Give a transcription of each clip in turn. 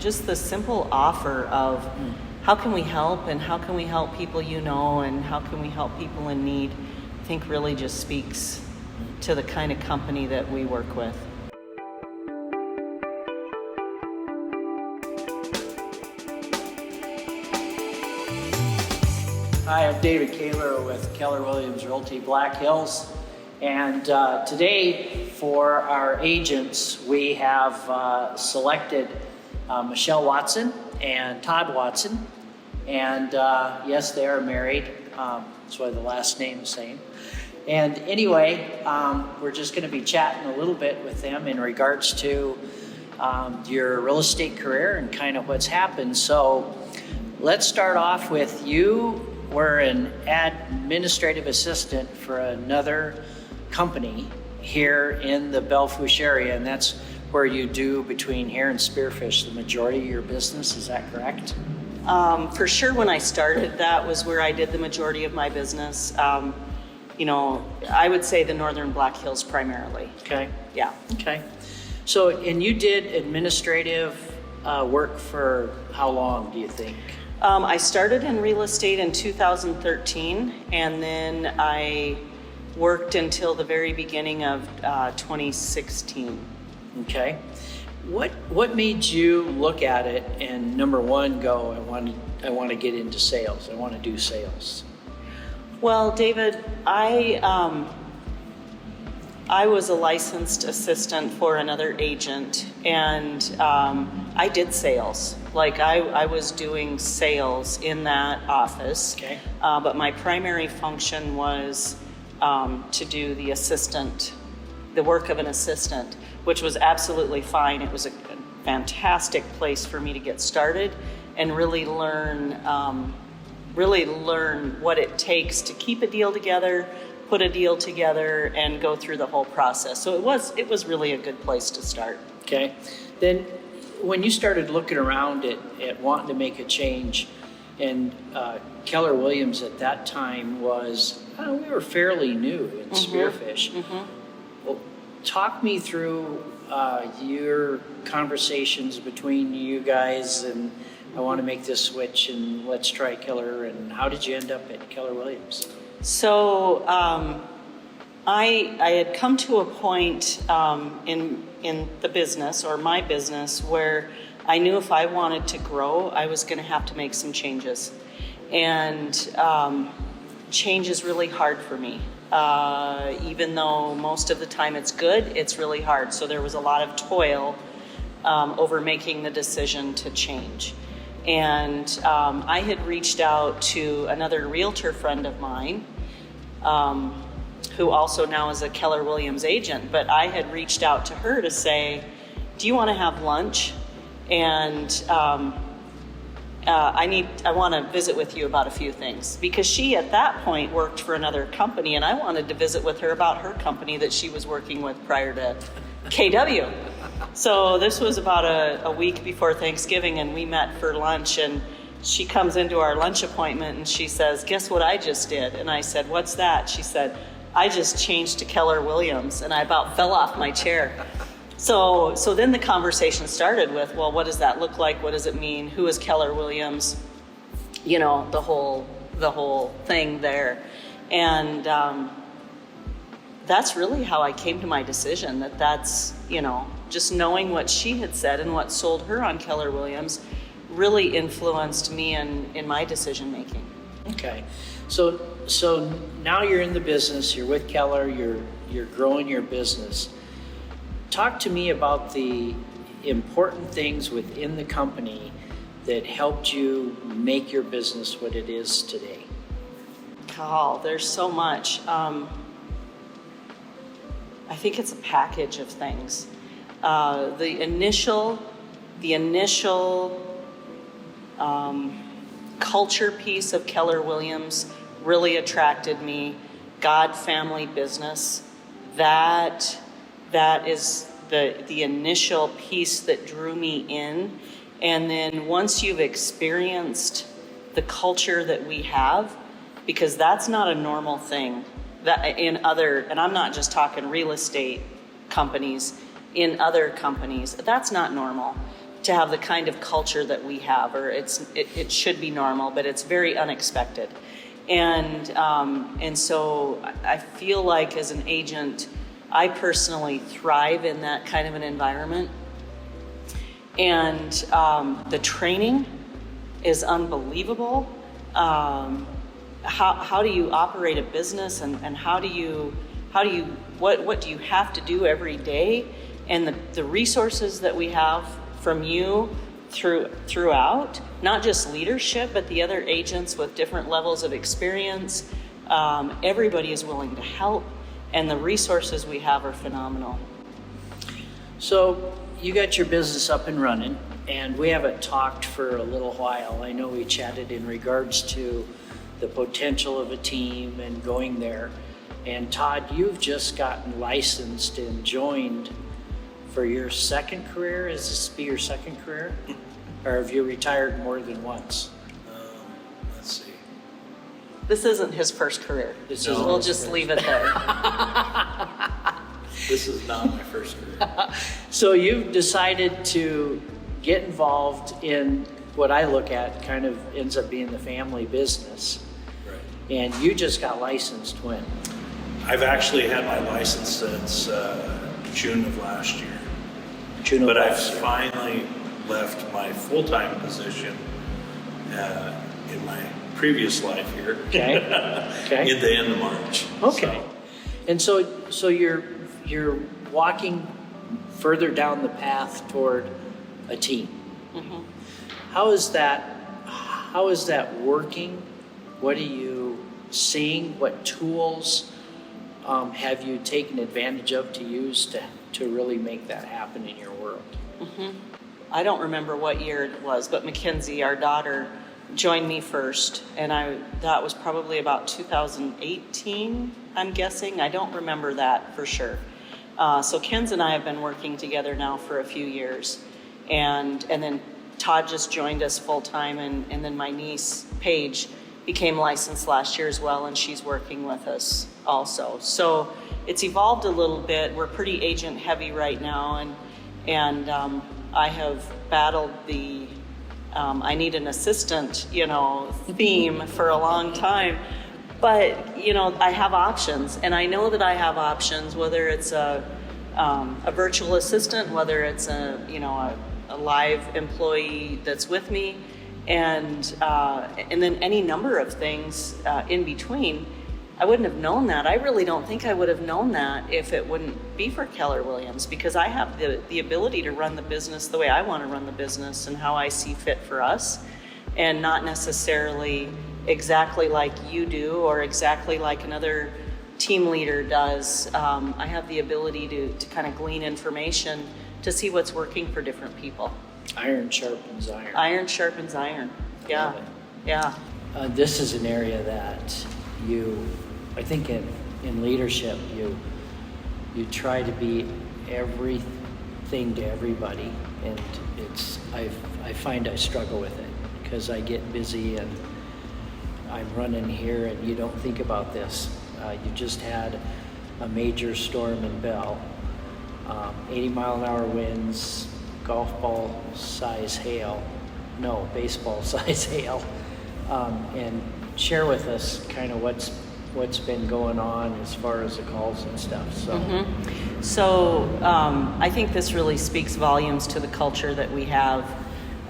just the simple offer of how can we help, and how can we help people and how can we help people in need, I think really just speaks to the kind of company that we work with. Hi, I'm David Kaler with Keller Williams Realty Black Hills. And today for our agents, we have selected Michelle Watson and Todd Watson. And yes, they are married. That's why the last name is the same. And anyway, we're just going to be chatting a little bit with them in regards to your real estate career and kind of what's happened. So let's start off with you. We're an administrative assistant for another company here in the Belle Fourche area, and that's where you do between here and Spearfish the majority of your business. Is that correct? For sure, when I started, that was where I did the majority of my business. I would say the Northern Black Hills primarily. Okay. Yeah. Okay. So, and you did administrative work for how long, do you think? I started in real estate in 2013, and then I worked until the very beginning of 2016. Okay. What made you look at it and number one go, I want to get into sales. I want to do sales. Well, David, I was a licensed assistant for another agent, and I did sales. Like I was doing sales in that office. Okay. But my primary function was to do the work of an assistant, which was absolutely fine. It was a fantastic place for me to get started and really learn what it takes to keep a deal together, put a deal together, and go through the whole process. So it was really a good place to start. Okay. Then when you started looking around at wanting to make a change, and Keller Williams at that time was, we were fairly new in Spearfish. Well, talk me through your conversations between you guys and I want to make this switch and let's try Keller, and how did you end up at Keller Williams? So I had come to a point in the business, or my business, where I knew if I wanted to grow, I was going to have to make some changes. And change is really hard for me. Even though most of the time it's good, it's really hard. So there was a lot of toil over making the decision to change. And I had reached out to another realtor friend of mine, who also now is a Keller Williams agent, but I had reached out to her to say, do you want to have lunch? And I want to visit with you about a few things, because she at that point worked for another company, and I wanted to visit with her about her company that she was working with prior to KW. So this was about a week before Thanksgiving, and we met for lunch, and she comes into our lunch appointment and she says, guess what I just did? And I said, what's that? She said, I just changed to Keller Williams, and I about fell off my chair. So then the conversation started with, well, what does that look like? What does it mean? Who is Keller Williams? The whole thing there. And that's really how I came to my decision, that's, just knowing what she had said and what sold her on Keller Williams really influenced me in my decision making. Okay. So now you're in the business, you're with Keller, you're growing your business. Talk to me about the important things within the company that helped you make your business what it is today. Oh, there's so much. I think it's a package of things. The initial culture piece of Keller Williams really attracted me. God, family, business. That is the initial piece that drew me in. And then once you've experienced the culture that we have, because that's not a normal thing that in other, and I'm not just talking real estate companies, in other companies, that's not normal. to have the kind of culture that we have, or it should be normal, but it's very unexpected. And so I feel like as an agent, I personally thrive in that kind of an environment. And the training is unbelievable. How do you operate a business, and what do you have to do every day? And the resources that we have from you throughout, not just leadership, but the other agents with different levels of experience. Everybody is willing to help, and the resources we have are phenomenal. So you got your business up and running, and we haven't talked for a little while. I know we chatted in regards to the potential of a team and going there. And Todd, you've just gotten licensed and joined for your second career. Is this be your second career? Or have you retired more than once? Let's see. This isn't his first career. No, We'll just leave it there. This is not my first career. So you've decided to get involved in what I look at kind of ends up being the family business. Right. And you just got licensed when? I've actually had my license since June of last year. June of But I've last year. finally left my full-time position in my previous life here. Okay. Okay. In the end of March. Okay. And so you're walking further down the path toward a team. Mm-hmm. How is that working? What are you seeing? What tools have you taken advantage of to use to really make that happen in your world? Mm-hmm. I don't remember what year it was, but Mackenzie, our daughter, joined me first, and that was probably about 2018, I'm guessing. I don't remember that for sure. So Kenz and I have been working together now for a few years, and then Todd just joined us full time, and then my niece Paige became licensed last year as well, and she's working with us also. So it's evolved a little bit. We're pretty agent heavy right now, and I have battled the I need an assistant, theme for a long time. But, I have options, and I know that I have options, whether it's a virtual assistant, whether it's a live employee that's with me, and then any number of things in between. I wouldn't have known that. I really don't think I would have known that if it wouldn't be for Keller Williams, because I have the ability to run the business the way I want to run the business and how I see fit for us, and not necessarily exactly like you do or exactly like another team leader does. I have the ability to kind of glean information to see what's working for different people. Iron sharpens iron. Iron sharpens iron. Yeah. Love it. Yeah. This is an area that I think in leadership, you try to be everything to everybody, and I find I struggle with it because I get busy and I'm running here, and you don't think about this. You just had a major storm in Bell, 80-mile-an-hour winds, golf ball size hail, no, baseball size hail, and share with us kind of what's been going on as far as the calls and stuff. So, Mm-hmm. So I think this really speaks volumes to the culture that we have.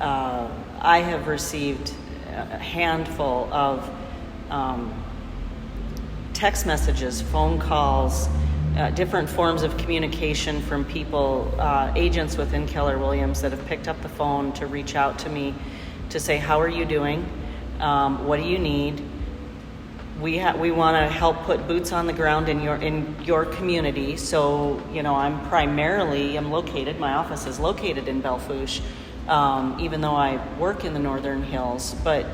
I have received a handful of text messages, phone calls, different forms of communication from people, agents within Keller Williams that have picked up the phone to reach out to me to say, how are you doing? What do you need? We want to help put boots on the ground in your community. So, I'm located, my office is located in Belle Fourche, even though I work in the Northern Hills. But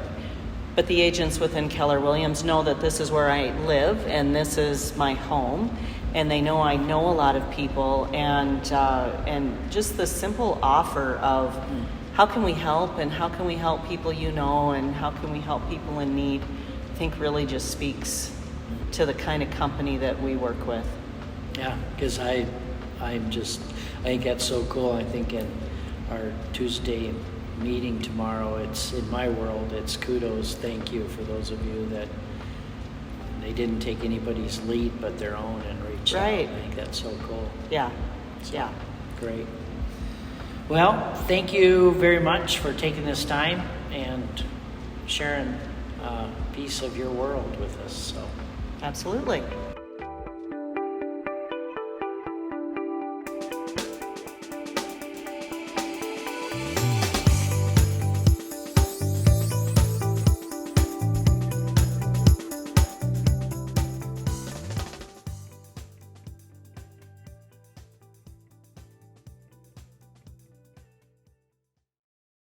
the agents within Keller Williams know that this is where I live and this is my home. And they know I know a lot of people, and just the simple offer of how can we help, and how can we help people and how can we help people in need, I think really just speaks to the kind of company that we work with. yeah, because I think that's so cool. I think in our Tuesday meeting tomorrow, it's in my world, it's kudos, thank you for those of you that they didn't take anybody's lead but their own and reached Right. out. I think that's so cool. Yeah, So, yeah. Great. Well, thank you very much for taking this time and sharing a piece of your world with us. So, Absolutely.